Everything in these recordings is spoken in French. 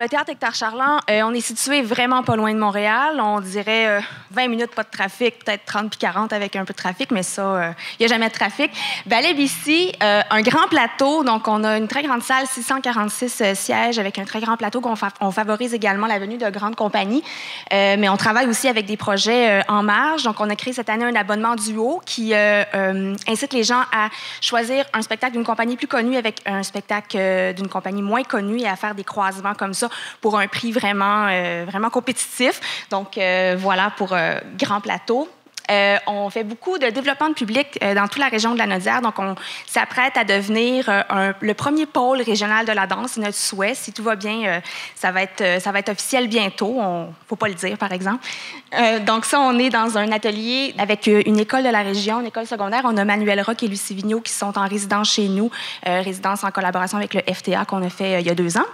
Le théâtre Hector Charland, on est situé vraiment pas loin de Montréal. On dirait 20 minutes, pas de trafic, peut-être 30 puis 40 avec un peu de trafic, mais ça, il n'y a jamais de trafic. Ballet BC, un grand plateau, donc on a une très grande salle, 646 sièges avec un très grand plateau on favorise également la venue de grandes compagnies, mais on travaille aussi avec des projets en marge. Donc on a créé cette année un abonnement duo qui incite les gens à choisir un spectacle d'une compagnie plus connue avec un spectacle d'une compagnie moins connue et à faire des croisements comme ça pour un prix vraiment, vraiment compétitif. Donc, voilà pour Grand Plateau. On fait beaucoup de développement de public dans toute la région de la Naudière. Donc, on s'apprête à devenir le premier pôle régional de la danse. C'est notre souhait. Si tout va bien, ça va être officiel bientôt. Il ne faut pas le dire, par exemple. Donc, ça, on est dans un atelier avec une école de la région, une école secondaire. On a Manuel Roch et Lucie Vigneault qui sont en résidence chez nous, résidence en collaboration avec le FTA qu'on a fait il y a 2 ans.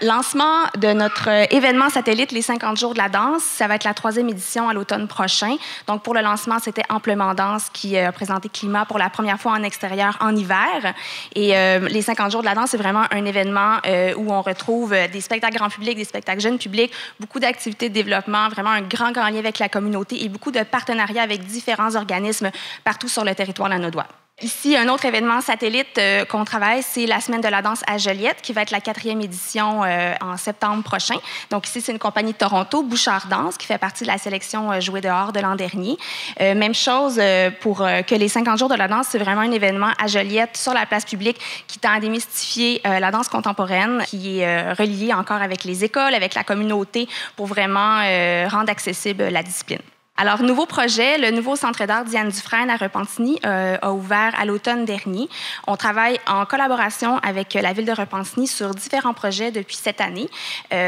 Lancement de notre événement satellite, les 50 jours de la danse. Ça va être la 3e édition à l'automne prochain. Donc, pour le lancement, c'était Amplement Danse qui a présenté Climat pour la première fois en extérieur en hiver. Et les 50 jours de la danse, c'est vraiment un événement où on retrouve des spectacles grand public, des spectacles jeunes publics, beaucoup d'activités de développement, vraiment un grand lien avec la communauté et beaucoup de partenariats avec différents organismes partout sur le territoire lanaudois. Ici, un autre événement satellite qu'on travaille, c'est la Semaine de la danse à Joliette, qui va être la 4e édition en septembre prochain. Donc ici, c'est une compagnie de Toronto, Bouchard Danse, qui fait partie de la sélection Jouer dehors de l'an dernier. Même chose pour que les 50 jours de la danse, c'est vraiment un événement à Joliette, sur la place publique, qui tend à démystifier la danse contemporaine, qui est reliée encore avec les écoles, avec la communauté, pour vraiment rendre accessible la discipline. Alors, nouveau projet, le nouveau Centre d'art Diane Dufresne à Repentigny a ouvert à l'automne dernier. On travaille en collaboration avec la Ville de Repentigny sur différents projets depuis cette année.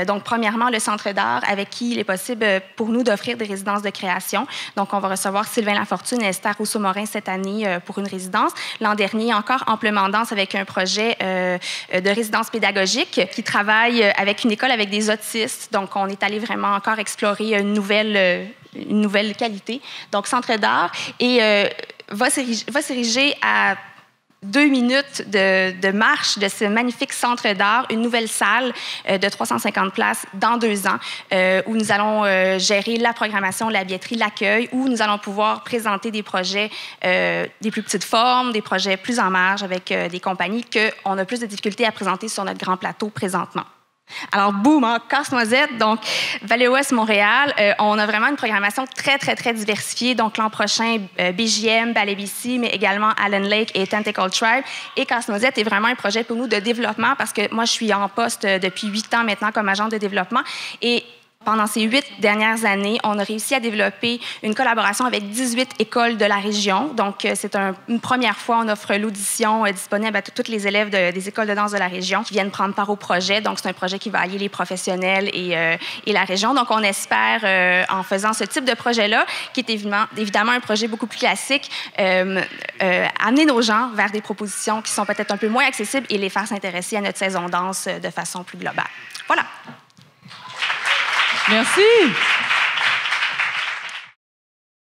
Donc, premièrement, le Centre d'art avec qui il est possible pour nous d'offrir des résidences de création. Donc, on va recevoir Sylvain Lafortune et Esther Rousseau-Morin cette année pour une résidence. L'an dernier, encore Amplement Danse avec un projet de résidence pédagogique qui travaille avec une école avec des autistes. Donc, on est allé vraiment encore explorer une nouvelle qualité. Donc, Centre d'art et va s'ériger à 2 minutes de marche de ce magnifique centre d'art, une nouvelle salle de 350 places dans 2 ans, où nous allons gérer la programmation, la billetterie, l'accueil, où nous allons pouvoir présenter des projets des plus petites formes, des projets plus en marge avec des compagnies qu'on a plus de difficultés à présenter sur notre grand plateau présentement. Alors, boum, hein, Casse-Noisette, donc Vallée-Ouest, Montréal. On a vraiment une programmation très, très, très diversifiée. Donc, l'an prochain, BJM, Ballet BC, mais également Allen Lake et Tentacle Tribe. Et Casse-Noisette est vraiment un projet pour nous de développement parce que moi, je suis en poste depuis 8 ans maintenant comme agente de développement. Et pendant ces 8 dernières années, on a réussi à développer une collaboration avec 18 écoles de la région. Donc, c'est une première fois, on offre l'audition disponible à tous les élèves des écoles de danse de la région qui viennent prendre part au projet. Donc, c'est un projet qui va allier les professionnels et la région. Donc, on espère, en faisant ce type de projet-là, qui est évidemment un projet beaucoup plus classique, amener nos gens vers des propositions qui sont peut-être un peu moins accessibles et les faire s'intéresser à notre saison danse de façon plus globale. Voilà. Merci.